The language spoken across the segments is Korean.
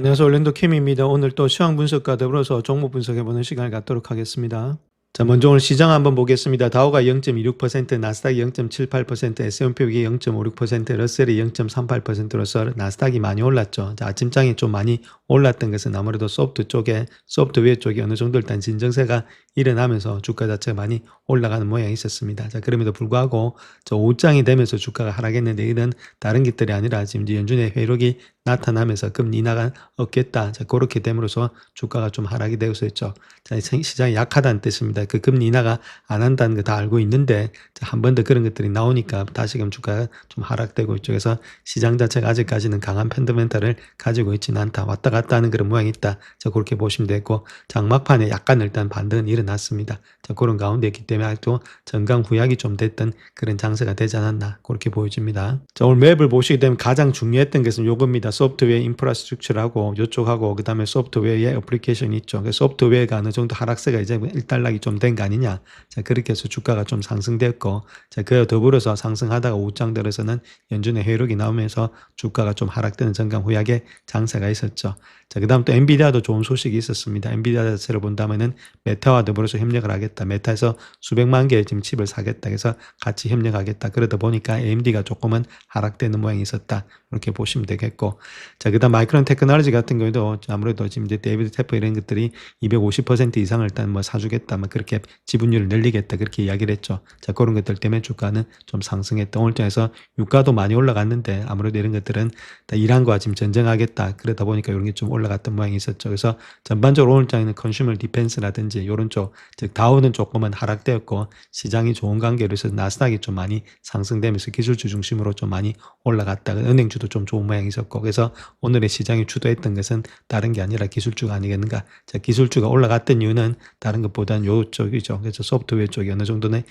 안녕하세요. 올랜도 캠입니다. 오늘 또 시황 분석과 더불어서 종목 분석해보는 시간을 갖도록 하겠습니다. 자, 먼저 오늘 시장 한번 보겠습니다. 다우가 0.26%, 나스닥이 0.78%, S&P가 0.56%, 러셀이 0.38%로서 나스닥이 많이 올랐죠. 자, 아침장에 좀 많이 올랐던 것은 아무래도 소프트웨어 쪽이 어느 정도 일단 진정세가 일어나면서 주가 자체가 많이 올라가는 모양이 있었습니다. 자, 그럼에도 불구하고 저 오장이 되면서 주가가 하락했는데 이런 다른 것들이 아니라 지금 이제 연준의 회의록이 나타나면서 금리 인하가 없겠다. 자, 그렇게 됨으로써 주가가 좀 하락이 되고 있었죠. 자, 시장이 약하다는 뜻입니다. 그 금리 인하가 안 한다는 거 다 알고 있는데 한 번 더 그런 것들이 나오니까 다시금 주가가 좀 하락되고 있죠. 그래서 시장 자체가 아직까지는 강한 펀더멘탈을 가지고 있지는 않다. 왔다 갔다 하는 그런 모양이 있다. 자, 그렇게 보시면 되고 장막판에 약간 일단 반등은 일어났습니다. 자, 그런 가운데 있기 때문에 또 전강후약이 좀 됐던 그런 장세가 되지 않았나 그렇게 보여집니다. 자, 오늘 맵을 보시게 되면 가장 중요했던 것은 요겁니다. 소프트웨어 인프라스트럭처라고 요쪽하고 그 다음에 소프트웨어의 어플리케이션이 있죠. 그 소프트웨어가 어느 정도 하락세가 이제 일단락이 좀 된 거 아니냐. 자, 그렇게 해서 주가가 좀 상승됐고, 자, 그와 더불어서 상승하다가 우장 들어서는 연준의 회의록이 나오면서 주가가 좀 하락되는 전강후약의 장세가 있었죠. 자, 그 다음 또 엔비디아도 좋은 소식이 있었습니다. 엔비디아 자체를 본다면은 메타와 더불어서 협력을 하겠다. 메타에서 수백만 개의 지금 칩을 사겠다. 그래서 같이 협력하겠다. 그러다 보니까 AMD가 조금은 하락되는 모양이 있었다. 이렇게 보시면 되겠고. 자, 그 다음 마이크론 테크놀로지 같은 경우도 아무래도 지금 이제 데이비드 테퍼 이런 것들이 250% 이상을 일단 뭐 사주겠다. 뭐 그렇게 지분율을 늘리겠다. 그렇게 이야기를 했죠. 자, 그런 것들 때문에 주가는 좀 상승했다. 오늘 장에서 유가도 많이 올라갔는데 아무래도 이런 것들은 다 이란과 지금 전쟁하겠다. 그러다 보니까 이런 게 좀 올라갔던 모양이 있었죠. 그래서 전반적으로 오늘 장에는 컨슈머 디펜스라든지 이런 쪽, 즉 다우는 조금은 하락되었고 시장이 좋은 관계로 해서 나스닥이 좀 많이 상승되면서 기술주 중심으로 좀 많이 올라갔다. 은행주도 좀 좋은 모양이 있었고 그래서 오늘의 시장이 주도했던 것은 다른 게 아니라 기술주가 아니겠는가. 자, 기술주가 올라갔던 이유는 다른 것보다는 요쪽이죠. 그래서 소프트웨어 쪽이 어느 정도는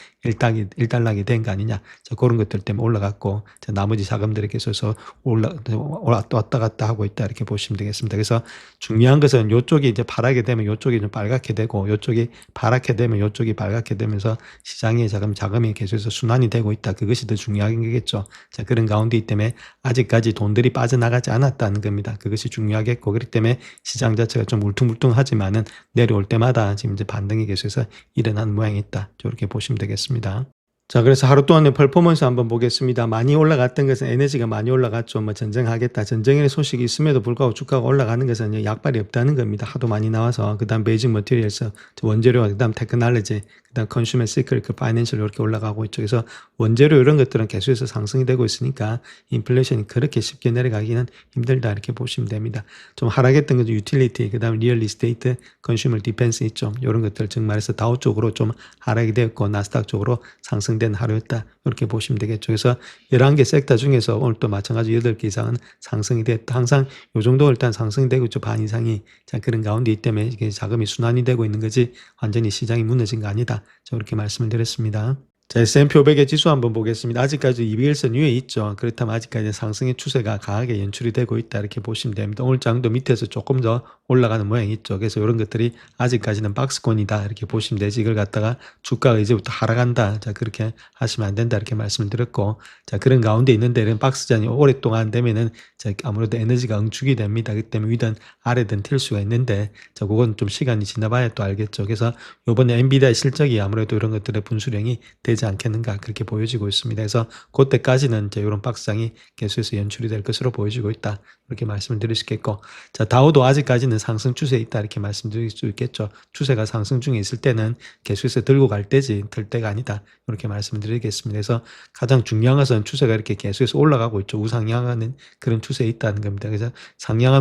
일단락이 된 거 아니냐. 자, 그런 것들 때문에 올라갔고 자, 나머지 자금들에 계속해서 왔다 갔다 하고 있다. 이렇게 보시면 되겠습니다. 그래서 중요한 것은 요쪽이 이제 파랗게 되면 요쪽이 좀 빨갛게 되고 요쪽이 파랗게 되면 요쪽이 빨갛게 되면서 시장에 자금이 계속해서 순환이 되고 있다. 그것이 더 중요한 거겠죠. 자, 그런 가운데이기 때문에 아직까지 돈들이 빠져나가지 않았다는 겁니다. 그것이 중요하겠고 그렇기 때문에 시장 자체가 좀 울퉁불퉁하지만은 내려올 때마다 지금 이제 반등이 계속해서 일어나는 모양이 있다. 이렇게 보시면 되겠습니다. 자, 그래서 하루 동안의 퍼포먼스 한번 보겠습니다. 많이 올라갔던 것은 에너지가 많이 올라갔죠. 뭐 전쟁하겠다. 전쟁의 소식이 있음에도 불구하고 주가가 올라가는 것은 약발이 없다는 겁니다. 하도 많이 나와서. 그 다음 베이징 머티리얼스, 원재료, 그 다음 테크놀로지, 그 다음 컨슈머 시크릿, 파이낸셜 이렇게 올라가고 있죠. 그래서 원재료 이런 것들은 계속해서 상승이 되고 있으니까 인플레이션이 그렇게 쉽게 내려가기는 힘들다. 이렇게 보시면 됩니다. 좀 하락했던 것은 유틸리티, 그 다음 리얼 이스테이트, 컨슈머 디펜스 있죠. 이런 것들 즉 말해서 다우 쪽으로 좀 하락이 되었고 나스닥 쪽으로 상승된 하루였다. 이렇게 보시면 되겠죠. 그래서 11개 섹터 중에서 오늘 또 마찬가지 8개 이상은 상승이 됐다. 항상 요 정도 일단 상승이 되고 있죠. 반 이상이. 자, 그런 가운데 이 때문에 이게 자금이 순환이 되고 있는 거지 완전히 시장이 무너진 거 아니다. 저렇게 말씀을 드렸습니다. 자, S&P 500의 지수 한번 보겠습니다. 아직까지 200일선 위에 있죠. 그렇다면 아직까지 상승의 추세가 강하게 연출이 되고 있다. 이렇게 보시면 됩니다. 오늘 장도 밑에서 조금 더 올라가는 모양이 있죠. 그래서 이런 것들이 아직까지는 박스권이다. 이렇게 보시면 되지. 이걸 갖다가 주가가 이제부터 하락한다. 자, 그렇게 하시면 안 된다. 이렇게 말씀을 드렸고. 자, 그런 가운데 있는데 이런 박스전이 오랫동안 되면은 자, 아무래도 에너지가 응축이 됩니다. 그렇기 때문에 위든 아래든 튈 수가 있는데 자, 그건 좀 시간이 지나봐야 또 알겠죠. 그래서 요번에 엔비디아 실적이 아무래도 이런 것들의 분수령이 되지 않겠는가 그렇게 보여지고 있습니다. 그래서 그때까지는 이제 이런 박스장이 계속해서 연출이 될 것으로 보여지고 있다. 그렇게 말씀을 드릴 수 있겠고 자, 다우도 아직까지는 상승 추세에 있다. 이렇게 말씀드릴 수 있겠죠. 추세가 상승 중에 있을 때는 계속해서 들고 갈 때지 들 때가 아니다. 이렇게 말씀을 드리겠습니다. 그래서 가장 중요한 것은 추세가 이렇게 계속해서 올라가고 있죠. 우상향하는 그런 추세에 있다는 겁니다. 그래서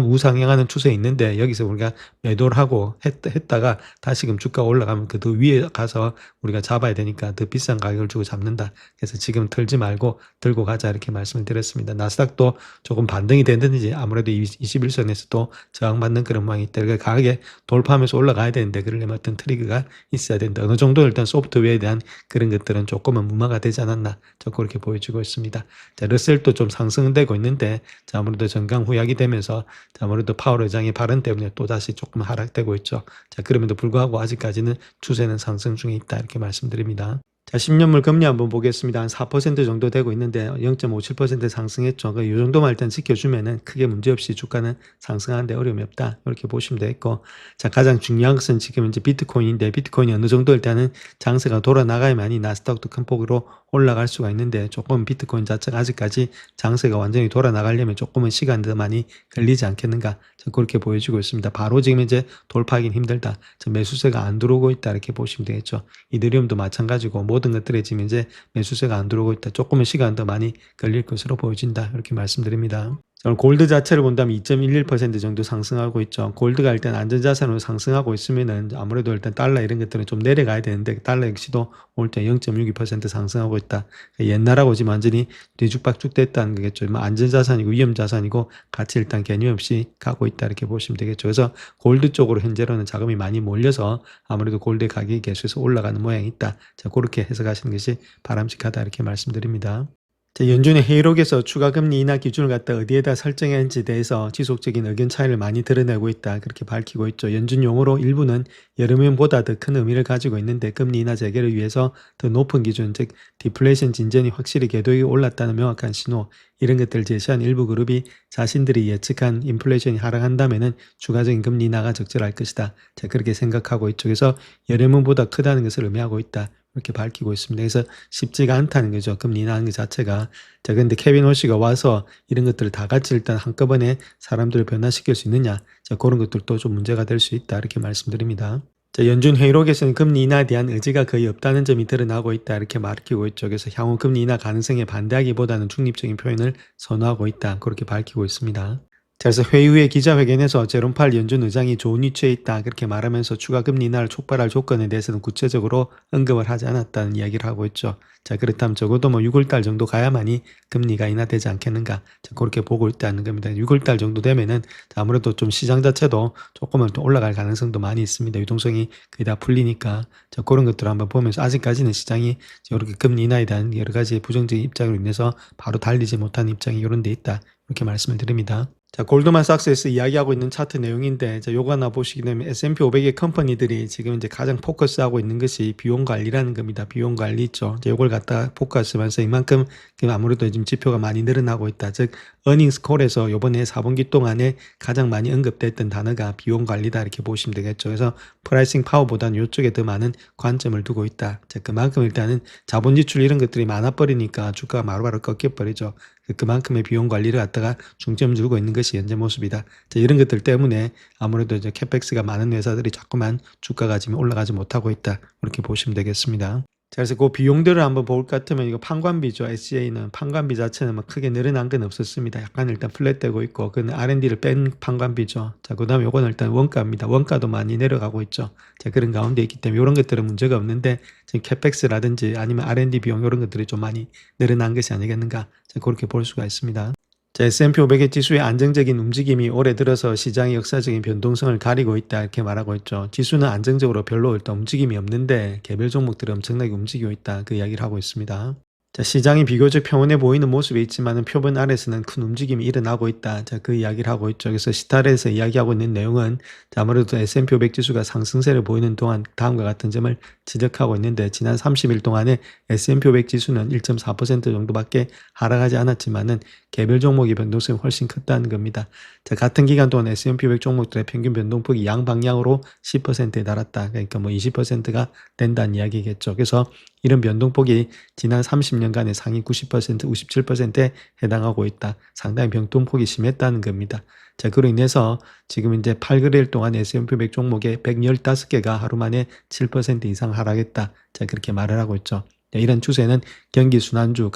우상향하는 추세에 있는데 여기서 우리가 매도를 하고 했다가 다시금 주가가 올라가면 그 더 위에 가서 우리가 잡아야 되니까 더 비싼 가격을 주고 잡는다. 그래서 지금 털지 말고 들고 가자 이렇게 말씀을 드렸습니다. 나스닥도 조금 반등이 됐는지 아무래도 21선에서도 저항받는 그런 모양이 있다. 그러니까 가격에 돌파하면서 올라가야 되는데 그러려면 어떤 트리거가 있어야 된다. 어느 정도 일단 소프트웨어에 대한 그런 것들은 조금은 무마가 되지 않았나. 저 그렇게 보여지고 있습니다. 자, 러셀도 좀 상승되고 있는데 자, 아무래도 전강후약이 되면서 자, 아무래도 파월 의장의 발언 때문에 또 다시 조금 하락되고 있죠. 자, 그럼에도 불구하고 아직까지는 추세는 상승 중에 있다. 이렇게 말씀드립니다. 자, 10년물 금리 한번 보겠습니다. 한 4% 정도 되고 있는데 0.57% 상승했죠. 이 정도만 일단 지켜주면은 크게 문제없이 주가는 상승하는데 어려움이 없다. 이렇게 보시면 되겠고. 자, 가장 중요한 것은 지금 이제 비트코인인데 비트코인이 어느 정도 일단은 장세가 돌아나가야만이 나스닥도 큰 폭으로 올라갈 수가 있는데 조금 비트코인 자체가 아직까지 장세가 완전히 돌아나가려면 조금은 시간이 더 많이 걸리지 않겠는가. 자, 그렇게 보여지고 있습니다. 바로 지금 이제 돌파하기는 힘들다. 자, 매수세가 안 들어오고 있다. 이렇게 보시면 되겠죠. 이더리움도 마찬가지고 모든 것들에 지금 이제 매수세가 안 들어오고 있다. 조금은 시간 더 많이 걸릴 것으로 보여진다. 이렇게 말씀드립니다. 골드 자체를 본다면 2.11% 정도 상승하고 있죠. 골드가 일단 안전자산으로 상승하고 있으면은 아무래도 일단 달러 이런 것들은 좀 내려가야 되는데 달러 역시도 오늘 때 0.62% 상승하고 있다. 옛날하고 지금 완전히 뒤죽박죽 됐다는 거겠죠. 안전자산이고 위험자산이고 같이 일단 개념 없이 가고 있다. 이렇게 보시면 되겠죠. 그래서 골드 쪽으로 현재로는 자금이 많이 몰려서 아무래도 골드 가격이 계속해서 올라가는 모양이 있다. 자, 그렇게 해석하시는 것이 바람직하다. 이렇게 말씀드립니다. 자, 연준의 회의록에서 추가 금리 인하 기준을 갖다 어디에다 설정해야 하는지에 대해서 지속적인 의견 차이를 많이 드러내고 있다. 그렇게 밝히고 있죠. 연준 용어로 일부는 여름엔보다 더 큰 의미를 가지고 있는데 금리 인하 재개를 위해서 더 높은 기준, 즉 디플레이션 진전이 확실히 궤도에 올랐다는 명확한 신호, 이런 것들을 제시한 일부 그룹이 자신들이 예측한 인플레이션이 하락한다면은 추가적인 금리 인하가 적절할 것이다. 자, 그렇게 생각하고 있죠. 그래서 여름엔보다 크다는 것을 의미하고 있다. 이렇게 밝히고 있습니다. 그래서 쉽지가 않다는 거죠. 금리 인하하는 것 자체가. 자, 근데 케빈 호시가 와서 이런 것들을 다 같이 일단 한꺼번에 사람들을 변화시킬 수 있느냐. 자, 그런 것들도 좀 문제가 될 수 있다. 이렇게 말씀드립니다. 자, 연준 회의록에서는 금리 인하에 대한 의지가 거의 없다는 점이 드러나고 있다. 이렇게 밝히고 있죠. 그래서 향후 금리 인하 가능성에 반대하기보다는 중립적인 표현을 선호하고 있다. 그렇게 밝히고 있습니다. 자, 그래서 회의 후에 기자회견에서 제롬 팔 연준 의장이 좋은 위치에 있다. 그렇게 말하면서 추가 금리 인하를 촉발할 조건에 대해서는 구체적으로 언급을 하지 않았다는 이야기를 하고 있죠. 자, 그렇다면 적어도 6월달 정도 가야만이 금리가 인하되지 않겠는가. 자, 그렇게 보고 있다는 겁니다. 6월달 정도 되면은 아무래도 좀 시장 자체도 조금은 또 올라갈 가능성도 많이 있습니다. 유동성이 거의 다 풀리니까. 자, 그런 것들을 한번 보면서 아직까지는 시장이 이렇게 금리 인하에 대한 여러 가지 부정적인 입장으로 인해서 바로 달리지 못하는 입장이 이런 데 있다. 이렇게 말씀을 드립니다. 자, 골드만삭스에서 이야기하고 있는 차트 내용인데, 자, 요거 하나 보시게 되면 S&P 500의 컴퍼니들이 지금 이제 가장 포커스하고 있는 것이 비용 관리라는 겁니다. 비용 관리 있죠. 이제 요걸 갖다 포커스하면서 이만큼 아무래도 지금 지표가 많이 늘어나고 있다. 즉, 어닝스 콜에서 요번에 4분기 동안에 가장 많이 언급됐던 단어가 비용 관리다. 이렇게 보시면 되겠죠. 그래서 프라이싱 파워보다는 요쪽에 더 많은 관점을 두고 있다. 자, 그만큼 일단은 자본 지출 이런 것들이 많아버리니까 주가가 바로바로 꺾여버리죠. 그만큼의 비용 관리를 갖다가 중점 두고 있는 것이 현재 모습이다. 자, 이런 것들 때문에 아무래도 이제 캐펙스가 많은 회사들이 자꾸만 주가가 지금 올라가지 못하고 있다. 이렇게 보시면 되겠습니다. 자, 그래서 그 비용들을 한번 볼 것 같으면 이거 판관비죠. SCA는 판관비 자체는 뭐 크게 늘어난 건 없었습니다. 약간 일단 플랫되고 있고, 그는 R&D를 뺀 판관비죠. 자, 그 다음에 요거는 일단 원가입니다. 원가도 많이 내려가고 있죠. 자, 그런 가운데 있기 때문에 이런 것들은 문제가 없는데, 지금 캐펙스라든지 아니면 R&D 비용 이런 것들이 좀 많이 늘어난 것이 아니겠는가. 자, 그렇게 볼 수가 있습니다. 자, S&P 500의 지수의 안정적인 움직임이 올해 들어서 시장의 역사적인 변동성을 가리고 있다. 이렇게 말하고 있죠. 지수는 안정적으로 별로 일단 움직임이 없는데 개별 종목들이 엄청나게 움직이고 있다. 그 이야기를 하고 있습니다. 자, 시장이 비교적 평온해 보이는 모습이 있지만은 표본 아래에서는 큰 움직임이 일어나고 있다. 자, 그 이야기를 하고 있죠. 그래서 시타르에서 이야기하고 있는 내용은 아무래도 S&P 500 지수가 상승세를 보이는 동안 다음과 같은 점을 지적하고 있는데, 지난 30일 동안에 S&P 500 지수는 1.4% 정도밖에 하락하지 않았지만은 개별 종목의 변동성이 훨씬 컸다는 겁니다. 자, 같은 기간 동안 S&P 500 종목들의 평균 변동폭이 양방향으로 10%에 달았다. 그러니까 20%가 된다는 이야기겠죠. 그래서 이런 변동폭이 지난 30년간의 상위 90%, 97%에 해당하고 있다. 상당히 변동폭이 심했다는 겁니다. 자, 그로 인해서 지금 이제 8거래일 동안 S&P 500 종목의 115개가 하루 만에 7% 이상 하락했다. 자, 그렇게 말을 하고 있죠. 이런 추세는 경기 순환주,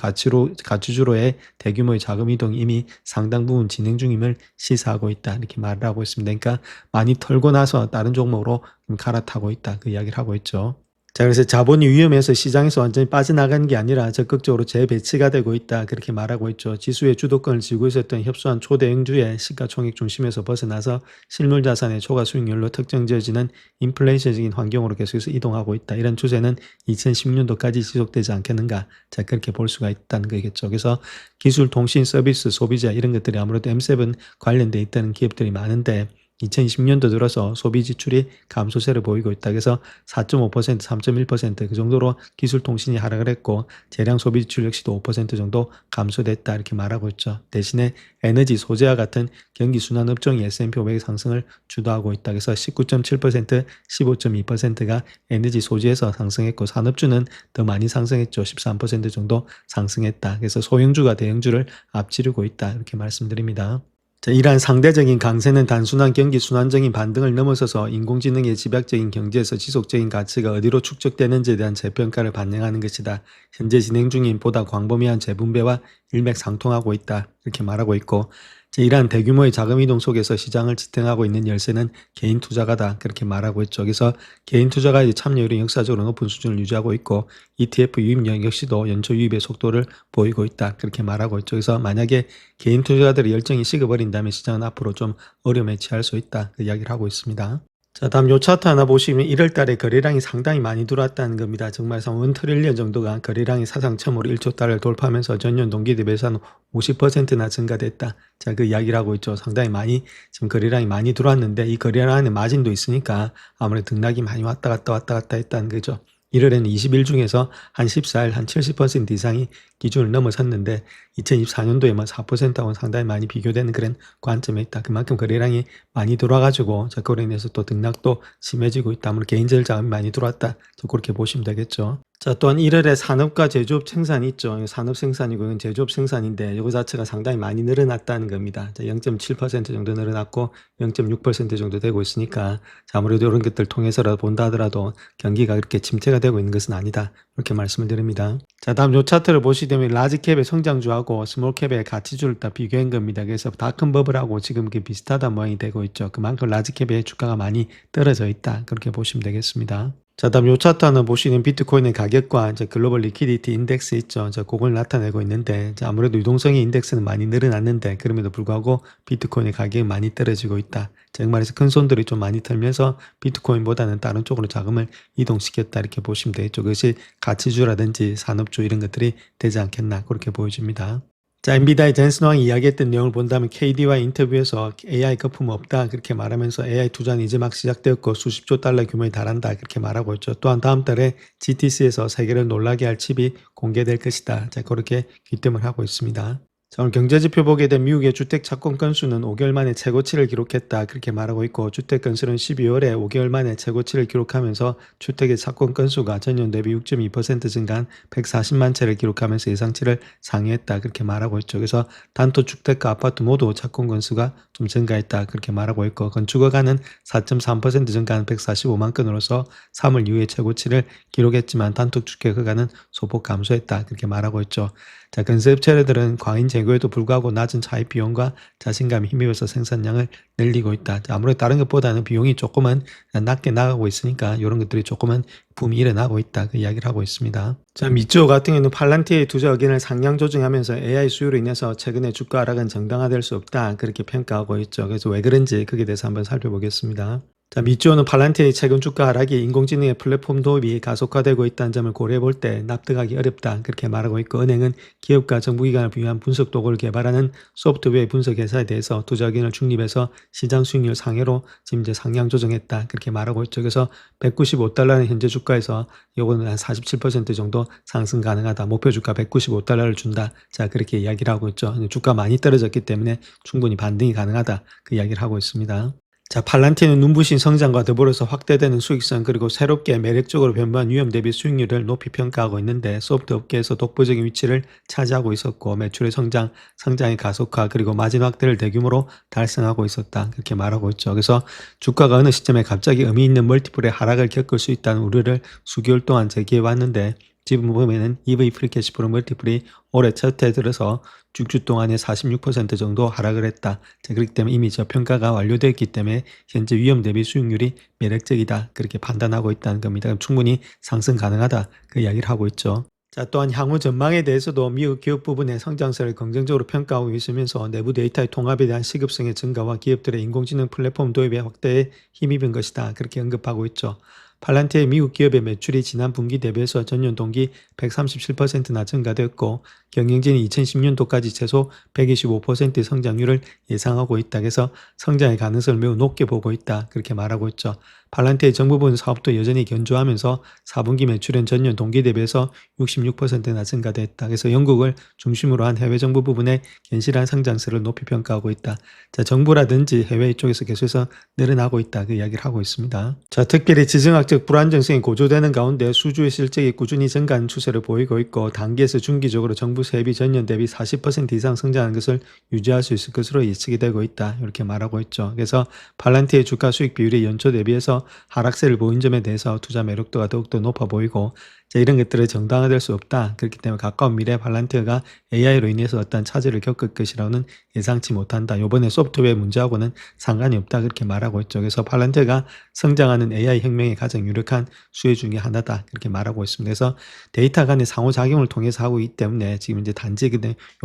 가치주로의 대규모의 자금 이동이 이미 상당 부분 진행 중임을 시사하고 있다. 이렇게 말을 하고 있습니다. 그러니까 많이 털고 나서 다른 종목으로 갈아타고 있다. 그 이야기를 하고 있죠. 자, 그래서 자본이 위험해서 시장에서 완전히 빠져나가는 게 아니라 적극적으로 재배치가 되고 있다. 그렇게 말하고 있죠. 지수의 주도권을 쥐고 있었던 협소한 초대형주의 시가총액 중심에서 벗어나서 실물 자산의 초과 수익률로 특정 지어지는 인플레이션적인 환경으로 계속해서 이동하고 있다. 이런 추세는 2016년도까지 지속되지 않겠는가. 자, 그렇게 볼 수가 있다는 거겠죠. 그래서 기술, 통신, 서비스, 소비자 이런 것들이 아무래도 M7 관련돼 있다는 기업들이 많은데, 2020년도 들어서 소비 지출이 감소세를 보이고 있다. 그래서 4.5%, 3.1%그 정도로 기술통신이 하락을 했고 재량 소비 지출 역시도 5% 정도 감소됐다 이렇게 말하고 있죠. 대신에 에너지, 소재와 같은 경기 순환 업종이 S&P 500의 상승을 주도하고 있다. 그래서 19.7%, 15.2%가 에너지 소재에서 상승했고 산업주는 더 많이 상승했죠. 13% 정도 상승했다. 그래서 소형주가 대형주를 앞지르고 있다. 이렇게 말씀드립니다. 자, 이러한 상대적인 강세는 단순한 경기 순환적인 반등을 넘어서서 인공지능의 집약적인 경제에서 지속적인 가치가 어디로 축적되는지에 대한 재평가를 반영하는 것이다. 현재 진행 중인 보다 광범위한 재분배와 일맥상통하고 있다. 이렇게 말하고 있고 이러한 대규모의 자금 이동 속에서 시장을 지탱하고 있는 열쇠는 개인 투자가다. 그렇게 말하고 있죠. 그래서 개인 투자가의 참여율이 역사적으로 높은 수준을 유지하고 있고 ETF 유입력 역시도 연초 유입의 속도를 보이고 있다. 그렇게 말하고 있죠. 그래서 만약에 개인 투자자들의 열정이 식어버린다면 시장은 앞으로 좀 어려움에 처할 수 있다. 그 이야기를 하고 있습니다. 자, 다음 요 차트 하나 보시면 1월 달에 거래량이 상당히 많이 들어왔다는 겁니다. 정말 1트릴리언 정도가 거래량이 사상 처음으로 1조 달러를 돌파하면서 전년 동기 대비해서 한 50%나 증가됐다. 자, 그 이야기를 하고 있죠. 상당히 많이 지금 거래량이 많이 들어왔는데 이 거래량 안에 마진도 있으니까 아무래도 등락이 많이 왔다 갔다 했다는 거죠. 1월에는 20일 중에서 한 14일 한 70% 이상이 기준을 넘어섰는데 2024년도에 뭐 4%하고는 상당히 많이 비교되는 그런 관점에 있다. 그만큼 거래량이 많이 들어와가지고 그로 인해서 또 등락도 심해지고 있다. 아무래도 개인적 자금이 많이 들어왔다. 그렇게 보시면 되겠죠. 자, 또한 1월에 산업과 제조업 생산이 있죠. 산업 생산이고 이건 제조업 생산인데 이거 자체가 상당히 많이 늘어났다는 겁니다. 0.7% 정도 늘어났고 0.6% 정도 되고 있으니까 아무래도 이런 것들 통해서라도 본다 하더라도 경기가 그렇게 침체가 되고 있는 것은 아니다. 이렇게 말씀을 드립니다. 자, 다음 요 차트를 보시게 되면 라지캡의 성장주하고 스몰캡의 가치주를 다 비교한 겁니다. 그래서 다 큰 버블하고 지금 비슷하다 모양이 되고 있죠. 그만큼 라지캡의 주가가 많이 떨어져 있다. 그렇게 보시면 되겠습니다. 자, 다음 요 차트 하나 보시는 비트코인의 가격과 이제 글로벌 리퀴디티 인덱스 있죠. 그걸 나타내고 있는데 아무래도 유동성의 인덱스는 많이 늘어났는데 그럼에도 불구하고 비트코인의 가격이 많이 떨어지고 있다. 즉 말해서 큰 손들이 좀 많이 털면서 비트코인보다는 다른 쪽으로 자금을 이동시켰다 이렇게 보시면 되겠죠. 그것이 가치주라든지 산업주 이런 것들이 되지 않겠나 그렇게 보여집니다. 자, 엔비디아의 젠슨 왕이 이야기했던 내용을 본다면 KD와 인터뷰에서 AI 거품 없다 그렇게 말하면서 AI 투자는 이제 막 시작되었고 수십조 달러 규모에 달한다 그렇게 말하고 있죠. 또한 다음 달에 GTC에서 세계를 놀라게 할 칩이 공개될 것이다. 자, 그렇게 귀뜸을 하고 있습니다. 자, 오늘 경제지표 보게 된 미국의 주택 착공 건수는 5개월 만에 최고치를 기록했다 그렇게 말하고 있고 주택 건수는 12월에 5개월 만에 최고치를 기록하면서 주택의 착공 건수가 전년 대비 6.2% 증가한 140만 채를 기록하면서 예상치를 상회했다 그렇게 말하고 있죠. 그래서 단토주택과 아파트 모두 착공 건수가 좀 증가했다 그렇게 말하고 있고 건축허가는 4.3% 증가한 145만 건으로서 3월 이후에 최고치를 기록했지만 단독주택 허가는 소폭 감소했다 그렇게 말하고 있죠. 자, 건설 업체들은 과잉 재고에도 불구하고 낮은 차입 비용과 자신감이 힘입어서 생산량을 늘리고 있다. 아무래도 다른 것보다는 비용이 조금은 낮게 나가고 있으니까 이런 것들이 조금은 붐이 일어나고 있다. 그 이야기를 하고 있습니다. 자, 미츠호 같은 경우는 팔란티의 투자 의견을 상향 조정하면서 AI 수요로 인해서 최근에 주가 하락은 정당화될 수 없다. 그렇게 평가하고 있죠. 그래서 왜 그런지 거기에 대해서 한번 살펴보겠습니다. 자, 미츠호는 팔란티의 최근 주가 하락이 인공지능의 플랫폼 도입이 가속화되고 있다는 점을 고려해 볼 때 납득하기 어렵다. 그렇게 말하고 있고 은행은 기업과 정부기관을 위한 분석 도구를 개발하는 소프트웨어 분석 회사에 대해서 투자 의견을 중립해서 시장 수익률 상회로 지금 이제 상향 조정했다. 그렇게 말하고 있죠. 그래서 195달러는 현재 주가에서 요거는 한 47% 정도 상승 가능하다. 목표 주가 195달러를 준다. 자, 그렇게 이야기를 하고 있죠. 주가 많이 떨어졌기 때문에 충분히 반등이 가능하다. 그 이야기를 하고 있습니다. 자, 팔란티는 눈부신 성장과 더불어서 확대되는 수익성 그리고 새롭게 매력적으로 변모한 위험 대비 수익률을 높이 평가하고 있는데 소프트 업계에서 독보적인 위치를 차지하고 있었고 매출의 성장, 성장의 가속화 그리고 마진 확대를 대규모로 달성하고 있었다. 그렇게 말하고 있죠. 그래서 주가가 어느 시점에 갑자기 의미 있는 멀티플의 하락을 겪을 수 있다는 우려를 수개월 동안 제기해 왔는데 지금 보면은 EV 프리캐시 프로 멀티플이 올해 첫 해 들어서 6주 동안에 46% 정도 하락을 했다. 자, 그렇기 때문에 이미 평가가 완료되었기 때문에 현재 위험 대비 수익률이 매력적이다. 그렇게 판단하고 있다는 겁니다. 그럼 충분히 상승 가능하다. 그 이야기를 하고 있죠. 자, 또한 향후 전망에 대해서도 미국 기업 부분의 성장세를 긍정적으로 평가하고 있으면서 내부 데이터의 통합에 대한 시급성의 증가와 기업들의 인공지능 플랫폼 도입의 확대에 힘입은 것이다. 그렇게 언급하고 있죠. 팔란티의 미국 기업의 매출이 지난 분기 대비해서 전년 동기 137%나 증가되었고 경영진이 2010년도까지 최소 125%의 성장률을 예상하고 있다. 그래서 성장의 가능성을 매우 높게 보고 있다. 그렇게 말하고 있죠. 팔란티의 정부분 사업도 여전히 견조하면서 4분기 매출은 전년 동기 대비해서 66%나 증가됐다. 그래서 영국을 중심으로 한 해외 정부 부분의 견실한 성장세를 높이 평가하고 있다. 자, 정부라든지 해외 쪽에서 계속해서 늘어나고 있다. 그 이야기를 하고 있습니다. 자, 특별히 지정학적 불안정성이 고조되는 가운데 수주의 실적이 꾸준히 증가하는 추세를 보이고 있고 단기에서 중기적으로 정부 세비 전년 대비 40% 이상 성장하는 것을 유지할 수 있을 것으로 예측이 되고 있다. 이렇게 말하고 있죠. 그래서 팔란티의 주가 수익 비율이 연초 대비해서 하락세를 보인 점에 대해서 투자 매력도가 더욱더 높아 보이고 자, 이런 것들을 정당화될 수 없다. 그렇기 때문에 가까운 미래 팔란티어가 AI로 인해서 어떤 차질을 겪을 것이라고는 예상치 못한다. 이번에 소프트웨어 문제하고는 상관이 없다. 그렇게 말하고 있죠. 그래서 팔란티어가 성장하는 AI 혁명의 가장 유력한 수혜 중에 하나다. 그렇게 말하고 있습니다. 그래서 데이터 간의 상호작용을 통해서 하고 있기 때문에 지금 이제 단지 이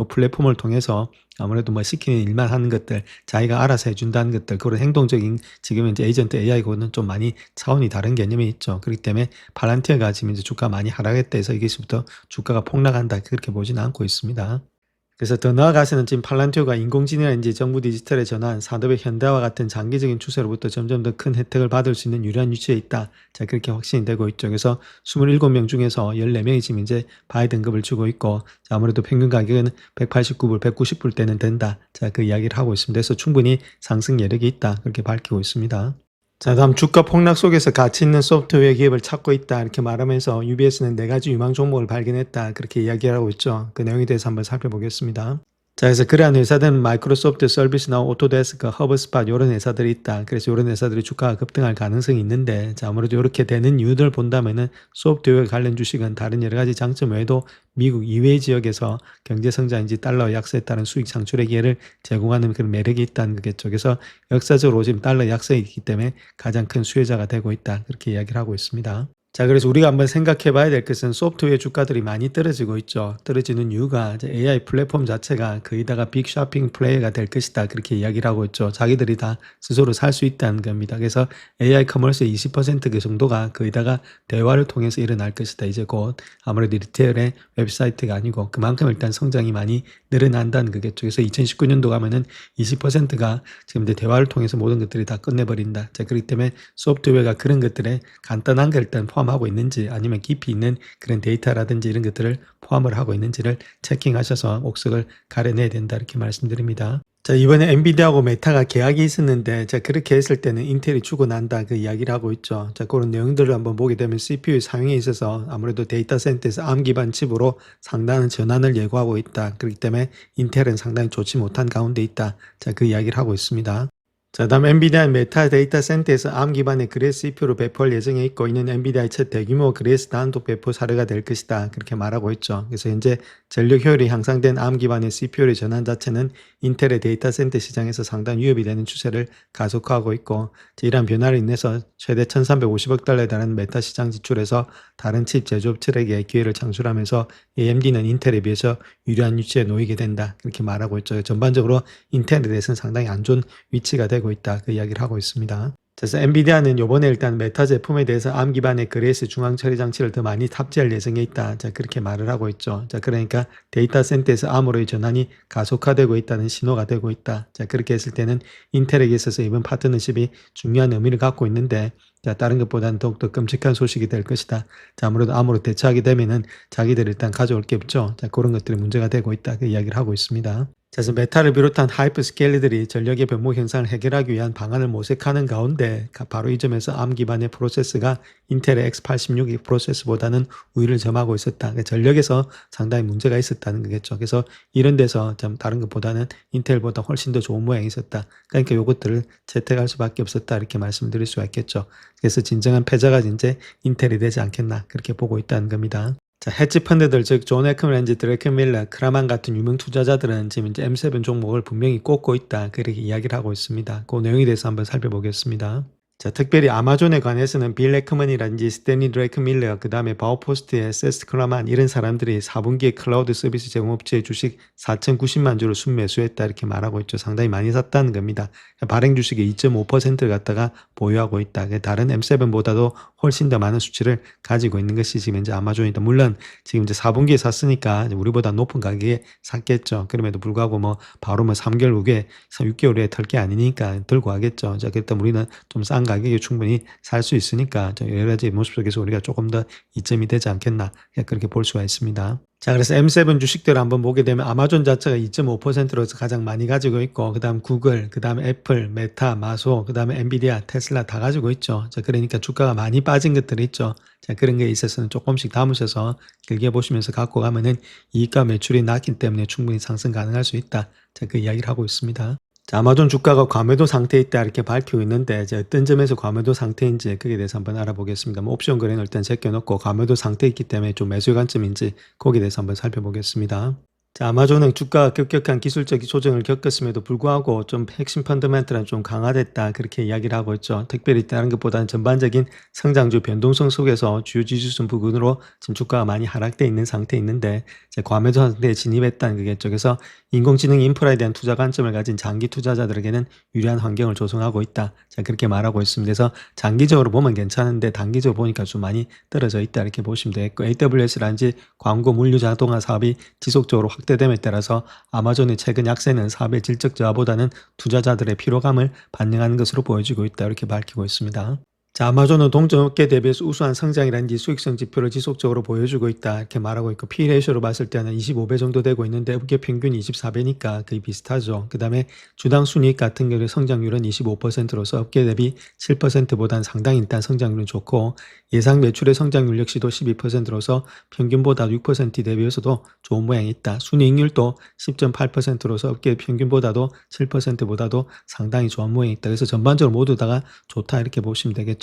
플랫폼을 통해서 아무래도 뭐 시키는 일만 하는 것들, 자기가 알아서 해준다는 것들, 그런 행동적인 지금 이제 에이전트 AI고는 좀 많이 차원이 다른 개념이 있죠. 그렇기 때문에 팔란티어가 지금 이제 주가 많이 하락했다 해서 여기서부터 주가가 폭락한다. 그렇게 보지는 않고 있습니다. 그래서 더 나아가서는 지금 팔란티오가 인공지능이나 정부 디지털의 전환, 산업의 현대화 같은 장기적인 추세로부터 점점 더 큰 혜택을 받을 수 있는 유리한 위치에 있다. 자, 그렇게 확신이 되고 있죠. 그래서 27명 중에서 14명이 지금 이제 바이 등급을 주고 있고, 자, 아무래도 평균 가격은 189불, 190불대는 된다. 자, 그 이야기를 하고 있습니다. 그래서 충분히 상승 여력이 있다. 그렇게 밝히고 있습니다. 자, 다음 주가 폭락 속에서 가치 있는 소프트웨어 기업을 찾고 있다. 이렇게 말하면서 UBS는 4가지 유망 종목을 발견했다. 그렇게 이야기하고 있죠. 그 내용에 대해서 한번 살펴보겠습니다. 자, 그래서 그러한 회사들은 마이크로소프트, 서비스나 오토데스크, 허브스팟 이런 회사들이 있다. 그래서 이런 회사들이 주가가 급등할 가능성이 있는데 자, 아무래도 이렇게 되는 이유들을 본다면은 소프트웨어 관련 주식은 다른 여러 가지 장점 외에도 미국 이외 지역에서 경제 성장인지 달러 약세에 따른 수익 창출의 기회를 제공하는 그런 매력이 있다는 거겠죠. 그래서 역사적으로 지금 달러 약세에 있기 때문에 가장 큰 수혜자가 되고 있다. 그렇게 이야기를 하고 있습니다. 자, 그래서 우리가 한번 생각해 봐야 될 것은 소프트웨어 주가들이 많이 떨어지고 있죠. 떨어지는 이유가 이제 AI 플랫폼 자체가 거의다가 빅 쇼핑 플레이어가 될 것이다. 그렇게 이야기를 하고 있죠. 자기들이 다 스스로 살 수 있다는 겁니다. 그래서 AI 커머스의 20% 정도가 거의다가 대화를 통해서 일어날 것이다. 이제 곧 아무래도 리테일의 웹사이트가 아니고 그만큼 일단 성장이 많이 늘어난다는 거겠죠. 그래서 2019년도 가면은 20%가 지금 이제 대화를 통해서 모든 것들이 다 끝내버린다. 자, 그렇기 때문에 소프트웨어가 그런 것들에 간단한 걸 일단 포함하고 있는지 아니면 깊이 있는 그런 데이터라든지 이런 것들을 포함을 하고 있는지를 체킹하셔서 옥석을 가려내야 된다. 이렇게 말씀드립니다. 자, 이번에 엔비디아하고 메타가 계약이 있었는데, 자, 그렇게 했을 때는 인텔이 주고 난다. 그 이야기를 하고 있죠. 자, 그런 내용들을 한번 보게 되면 CPU 사용에 있어서 아무래도 데이터 센터에서 ARM 기반 칩으로 상당한 전환을 예고하고 있다. 그렇기 때문에 인텔은 상당히 좋지 못한 가운데 있다. 자, 그 이야기를 하고 있습니다. 자, 다음 엔비디아 메타 데이터 센터에서 ARM 기반의 그래스 CPU로 배포할 예정에 있고 이는 엔비디아의 첫 대규모 그래스 단독 배포 사례가 될 것이다. 그렇게 말하고 있죠. 그래서 현재 전력 효율이 향상된 ARM 기반의 CPU의 전환 자체는 인텔의 데이터 센터 시장에서 상당히 위협이 되는 추세를 가속화하고 있고 이러한 변화로 인해서 최대 1,350억 달러에 달하는 메타 시장 지출에서 다른 칩 제조업체에게 기회를 창출하면서 AMD는 인텔에 비해서 유리한 위치에 놓이게 된다. 그렇게 말하고 있죠. 전반적으로 인텔에 대해서는 상당히 안 좋은 위치가 되고 있다. 그 이야기를 하고 있습니다. 그래서 엔비디아는 이번에 일단 메타 제품에 대해서 ARM 기반의 그래스 중앙 처리 장치를 더 많이 탑재할 예정에 있다. 자, 그렇게 말을 하고 있죠. 자, 그러니까 데이터 센터에서 ARM으로의 전환이 가속화되고 있다는 신호가 되고 있다. 자, 그렇게 했을 때는 인텔에게 있어서 이번 파트너십이 중요한 의미를 갖고 있는데 자, 다른 것보다는 더욱더 끔찍한 소식이 될 것이다. 자, 아무래도 ARM으로 대처하게 되면은 자기들이 일단 가져올 게 없죠. 자, 그런 것들이 문제가 되고 있다. 그 이야기를 하고 있습니다. 자, 그래서 메타를 비롯한 하이퍼스케일러들이 전력의 변목 현상을 해결하기 위한 방안을 모색하는 가운데 바로 이 점에서 ARM 기반의 프로세스가 인텔의 x86 프로세스보다는 우위를 점하고 있었다. 그러니까 전력에서 상당히 문제가 있었다는 거겠죠. 그래서 이런 데서 좀 다른 것보다는 인텔보다 훨씬 더 좋은 모양이 있었다. 그러니까 이것들을 채택할 수밖에 없었다. 이렇게 말씀드릴 수가 있겠죠. 그래서 진정한 패자가 이제 인텔이 되지 않겠나 그렇게 보고 있다는 겁니다. 자, 헤지 펀드들 즉 존 에크맨, 드레켄밀러, 크라만 같은 유명 투자자들은 지금 이제 M7 종목을 분명히 꼽고 있다. 그렇게 이야기를 하고 있습니다. 그 내용에 대해서 한번 살펴보겠습니다. 자, 특별히 아마존에 관해서는 빌 에크먼이라든지 스탠리 드레이크 밀러, 그 다음에 바우포스트의 세스트 클라만 이런 사람들이 4분기에 클라우드 서비스 제공업체의 주식 4,090만 주를 순매수했다 이렇게 말하고 있죠. 상당히 많이 샀다는 겁니다. 발행 주식의 2.5%를 갖다가 보유하고 있다. 다른 M7보다도 훨씬 더 많은 수치를 가지고 있는 것이 지금 이제 아마존이다. 물론 지금 이제 4분기에 샀으니까 우리보다 높은 가격에 샀겠죠. 그럼에도 불구하고 뭐 바로 뭐 3개월 후에 6개월 후에 털 게 아니니까 들고 가겠죠. 자, 그렇다면 우리는 좀 싼 가격에 충분히 살 수 있으니까 여러 가지 모습 속에서 우리가 조금 더 이점이 되지 않겠나 그렇게 볼 수가 있습니다. 자, 그래서 M7 주식들을 한번 보게 되면 아마존 자체가 2.5%로서 가장 많이 가지고 있고, 그 다음 구글, 그 다음 애플, 메타, 마소, 그 다음에 엔비디아, 테슬라 다 가지고 있죠. 자, 그러니까 주가가 많이 빠진 것들이 있죠. 자, 그런 게 있어서는 조금씩 담으셔서 길게 보시면서 갖고 가면은 이익과 매출이 낮기 때문에 충분히 상승 가능할 수 있다. 자, 그 이야기를 하고 있습니다. 자, 아마존 주가가 과매도 상태에 있다 이렇게 밝히고 있는데 이제 어떤 점에서 과매도 상태인지 거기에 대해서 한번 알아보겠습니다. 뭐 옵션 거래는 일단 제껴놓고 과매도 상태에 있기 때문에 좀 매수의 관점인지 거기에 대해서 한번 살펴보겠습니다. 자, 아마존은 주가가 급격한 기술적 조정을 겪었음에도 불구하고 좀 핵심 펀더멘털은 좀 강화됐다 그렇게 이야기를 하고 있죠. 특별히 다른 것보다는 전반적인 성장주 변동성 속에서 주요 지수sun 부근으로 지금 주가가 많이 하락돼 있는 상태에 있는데 이제 과매도 상태에 진입했다는 거겠죠. 그래서 인공지능 인프라에 대한 투자 관점을 가진 장기 투자자들에게는 유리한 환경을 조성하고 있다. 자, 그렇게 말하고 있습니다. 그래서 장기적으로 보면 괜찮은데 단기적으로 보니까 좀 많이 떨어져 있다 이렇게 보시면 되겠고, AWS라든지 광고 물류 자동화 사업이 지속적으로 확대됨에 따라서 아마존의 최근 약세는 사업의 질적 저하보다는 투자자들의 피로감을 반영하는 것으로 보여지고 있다 이렇게 밝히고 있습니다. 자, 아마존은 동종업계 대비해서 우수한 성장이라든지 수익성 지표를 지속적으로 보여주고 있다 이렇게 말하고 있고, P 레이쇼로 봤을 때는 25배 정도 되고 있는데 업계 평균이 24배니까 거의 비슷하죠. 그 다음에 주당 순이익 같은 경우에 성장률은 25%로서 업계 대비 7%보다는 상당히 일단 성장률은 좋고, 예상 매출의 성장률 역시도 12%로서 평균보다 6% 대비해서도 좋은 모양이 있다. 순이익률도 10.8%로서 업계 평균보다도 7%보다도 상당히 좋은 모양이 있다. 그래서 전반적으로 모두 다가 좋다 이렇게 보시면 되겠죠.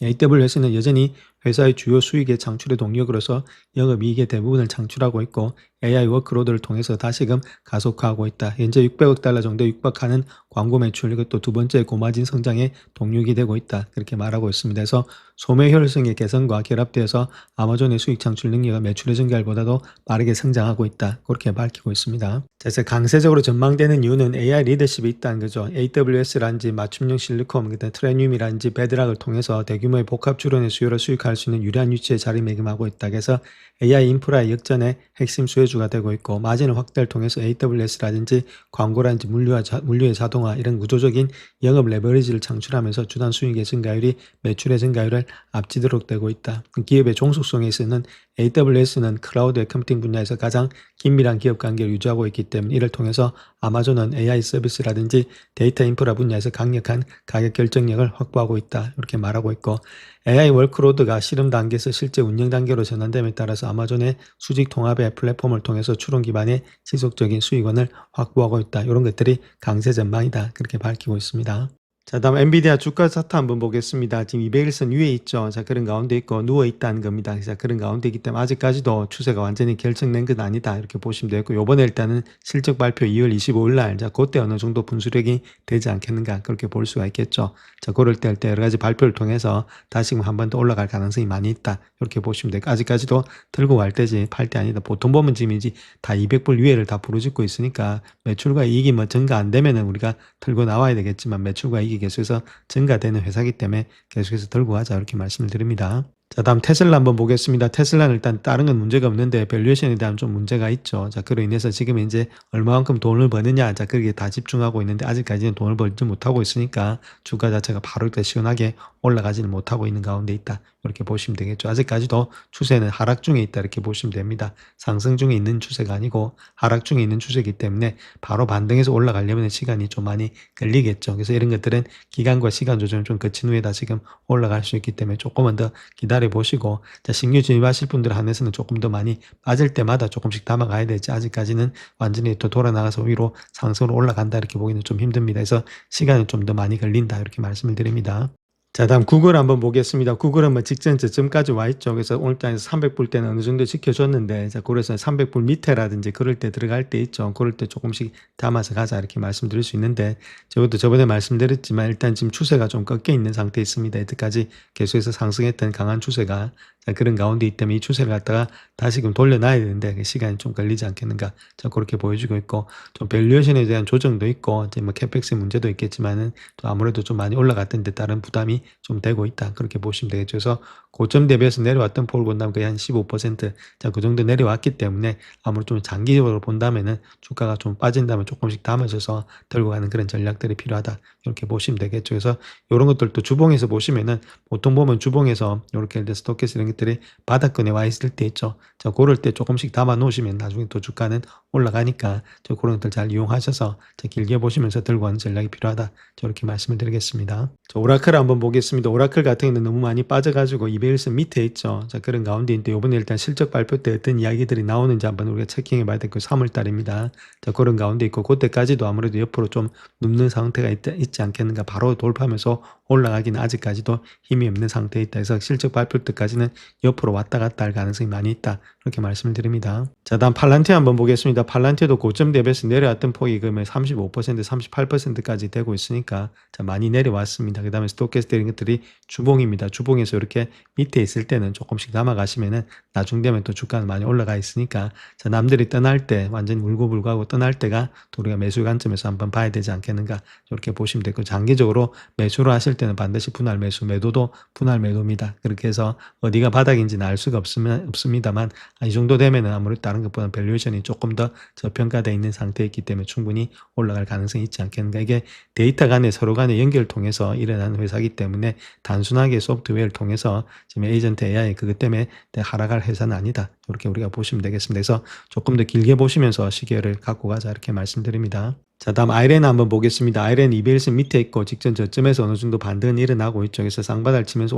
AWS는 여전히 회사의 주요 수익의 창출의 동력으로서 영업이익의 대부분을 창출하고 있고 AI 워크로드를 통해서 다시금 가속화하고 있다. 현재 600억 달러 정도에 육박하는 광고 매출, 이것도 두 번째 고마진 성장의 동력이 되고 있다. 그렇게 말하고 있습니다. 그래서 소매 효율성의 개선과 결합되어서 아마존의 수익 창출 능력은 매출의 증가율보다도 빠르게 성장하고 있다. 그렇게 밝히고 있습니다. 그래서 강세적으로 전망되는 이유는 AI 리더십이 있다는 거죠. AWS라든지 맞춤형 실리콘, 그다음 트레늄이라든지 베드락을 통해서 대규모의 복합 주론의 수요를 수익할 수 있는 유리한 위치에 자리매김하고 있다. 그래서 AI 인프라의 역전의 핵심 수혜주가 되고 있고, 마진을 확대를 통해서 AWS라든지 광고라든지 물류의 자동화 이런 구조적인 영업 레버리지를 창출하면서 주단 수익의 증가율이 매출의 증가율을 앞지도록 되고 있다. 기업의 종속성에 있어서는 AWS는 클라우드 컴퓨팅 분야에서 가장 긴밀한 기업 관계를 유지하고 있기 때문에 이를 통해서 아마존은 AI 서비스라든지 데이터 인프라 분야에서 강력한 가격 결정력을 확보하고 있다. 이렇게 말하고 있고, AI 월크로드가 실험 단계에서 실제 운영 단계로 전환됨에 따라서 아마존의 수직 통합의 플랫폼을 통해서 추론 기반의 지속적인 수익원을 확보하고 있다. 이런 것들이 강세 전망이다. 그렇게 밝히고 있습니다. 자, 다음 엔비디아 주가 차트 한번 보겠습니다. 지금 200일선 위에 있죠. 자, 그런 가운데 있고 누워 있다는 겁니다. 자, 그런 가운데 있기 때문에 아직까지도 추세가 완전히 결정된 건 아니다. 이렇게 보시면 되겠고, 요번에 일단은 실적 발표 2월 25일 날, 자, 그때 어느 정도 분수력이 되지 않겠는가. 그렇게 볼 수가 있겠죠. 자, 그럴 때 여러 가지 발표를 통해서 다시금 한 번 더 올라갈 가능성이 많이 있다. 이렇게 보시면 되고, 아직까지도 들고 갈 때지 팔 때 아니다. 보통 보면 지금 이제 다 200불 위에를 다 부르짖고 있으니까 매출과 이익이 뭐 증가 안 되면은 우리가 들고 나와야 되겠지만 매출과 이익이 계속해서 증가되는 회사이기 때문에 계속해서 들고 가자 이렇게 말씀을 드립니다. 자, 다음 테슬라 한번 보겠습니다. 테슬라는 일단 다른 건 문제가 없는데 밸류에이션에 대한 좀 문제가 있죠. 자, 그로 인해서 지금 이제 얼마만큼 돈을 버느냐, 자, 거기에 다 집중하고 있는데 아직까지는 돈을 벌지 못하고 있으니까 주가 자체가 바로 이렇게 시원하게 올라가지는 못하고 있는 가운데 있다. 이렇게 보시면 되겠죠. 아직까지도 추세는 하락 중에 있다. 이렇게 보시면 됩니다. 상승 중에 있는 추세가 아니고 하락 중에 있는 추세이기 때문에 바로 반등해서 올라가려면 시간이 좀 많이 걸리겠죠. 그래서 이런 것들은 기간과 시간 조정을 좀 거친 후에 다시금 올라갈 수 있기 때문에 조금은 더 기다려 보시고, 자, 신규 진입하실 분들 한해서는 조금 더 많이 빠질 때마다 조금씩 담아가야 되지, 아직까지는 완전히 또 돌아 나가서 위로 상승으로 올라간다 이렇게 보기는 좀 힘듭니다. 그래서 시간이 좀 더 많이 걸린다 이렇게 말씀을 드립니다. 자, 다음 구글 한번 보겠습니다. 구글은 뭐 직전 저점까지 와 있죠. 그래서 오늘 장에서 300불 때는 어느 정도 지켜줬는데, 자, 그래서 300불 밑에라든지 그럴 때 들어갈 때 있죠. 그럴 때 조금씩 담아서 가자 이렇게 말씀드릴 수 있는데, 저것도 저번에 말씀드렸지만 일단 지금 추세가 좀 꺾여 있는 상태에 있습니다. 여태까지 계속해서 상승했던 강한 추세가, 자, 그런 가운데 있기 때문에 이 추세를 갖다가 다시금 돌려놔야 되는데 그 시간이 좀 걸리지 않겠는가, 자, 그렇게 보여주고 있고, 좀 밸류에이션에 대한 조정도 있고, 이제 뭐 캐펙스 문제도 있겠지만은 또 아무래도 좀 많이 올라갔던 데 따른 부담이 좀 되고 있다, 그렇게 보시면 되겠죠. 그래서 고점 대비해서 내려왔던 폴 본다면 거의 한 15%, 자, 그 정도 내려왔기 때문에 아무래도 좀 장기적으로 본다면은 주가가 좀 빠진다면 조금씩 담아져서 들고 가는 그런 전략들이 필요하다, 이렇게 보시면 되겠죠. 그래서 이런 것들도 주봉에서 보시면은 보통 보면 주봉에서 이렇게 스토캐스 이런 것들이 바닥권에 와 있을 때 있죠. 자, 그럴 때 조금씩 담아 놓으시면 나중에 또 주가는 올라가니까 저 그런 것들 잘 이용하셔서 저 길게 보시면서 들고 가는 전략이 필요하다, 저렇게 말씀을 드리겠습니다. 자, 오라클 한번 보겠습니다. 오라클 같은 경우는 너무 많이 빠져가지고 200일선 밑에 있죠. 자, 그런 가운데인데 이번에 일단 실적 발표 때 어떤 이야기들이 나오는지 한번 우리가 체킹해 봐야 될 거 3월달입니다. 자, 그런 가운데 있고 그때까지도 아무래도 옆으로 좀 눕는 상태가 있지 않겠는가, 바로 돌파하면서 올라가기는 아직까지도 힘이 없는 상태에 있다. 그래서 실적 발표 때까지는 옆으로 왔다 갔다 할 가능성이 많이 있다, 그렇게 말씀을 드립니다. 자, 다음 팔란티아 한번 보겠습니다. 팔란티아도 고점 대비해서 내려왔던 폭이 그러면 35%, 38%까지 되고 있으니까 자, 많이 내려왔습니다. 그 다음에 스토캐스틱 이런 것들이 주봉입니다. 주봉에서 이렇게 밑에 있을 때는 조금씩 남아가시면은 나중 되면 또 주가는 많이 올라가 있으니까, 자, 남들이 떠날 때 완전히 울고불고하고 떠날 때가 또 우리가 매수 관점에서 한번 봐야 되지 않겠는가, 이렇게 보시면 되고, 장기적으로 매수를 하실 때는 반드시 분할 매수, 매도도 분할 매도입니다. 그렇게 해서 어디가 바닥인지는 알 수가 없습니다만 이 정도 되면은 아무래도 다른 것보다 밸류에이션이 조금 더 저평가되어 있는 상태에 있기 때문에 충분히 올라갈 가능성이 있지 않겠는가. 이게 데이터 간에 서로 간의 연결을 통해서 일어나는 회사이기 때문에 단순하게 소프트웨어를 통해서 지금 에이전트 AI 그것 때문에 하락할 회사는 아니다, 이렇게 우리가 보시면 되겠습니다. 그래서 조금 더 길게 보시면서 시계를 갖고 가자, 이렇게 말씀드립니다. 자, 다음 아이렌 한번 보겠습니다. 아이렌 200일선 밑에 있고 직전 저점에서 어느 정도 반등은 일어나고 있죠. 그래서 쌍바닥 치면서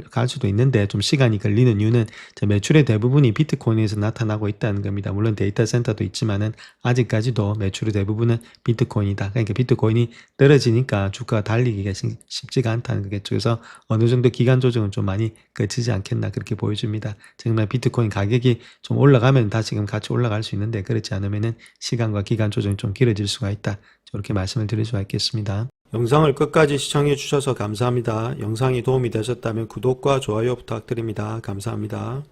갈 수도 있는데 좀 시간이 걸리는 이유는 매출의 대부분이 비트코인에서 나타나고 있다는 겁니다. 물론 데이터 센터도 있지만은 아직까지도 매출의 대부분은 비트코인이다. 그러니까 비트코인이 떨어지니까 주가가 달리기가 쉽지가 않다는 거겠죠. 그래서 어느 정도 기간 조정은 좀 많이 거치지 않겠나, 그렇게 보여줍니다. 정말 비트코인 가격이 좀 올라가면 다시금 같이 올라갈 수 있는데 그렇지 않으면은 시간과 기간 조정이 좀 길어질 수가 있다, 저렇게 말씀을 드릴 수가 있겠습니다. 영상을 끝까지 시청해 주셔서 감사합니다. 영상이 도움이 되셨다면 구독과 좋아요 부탁드립니다. 감사합니다.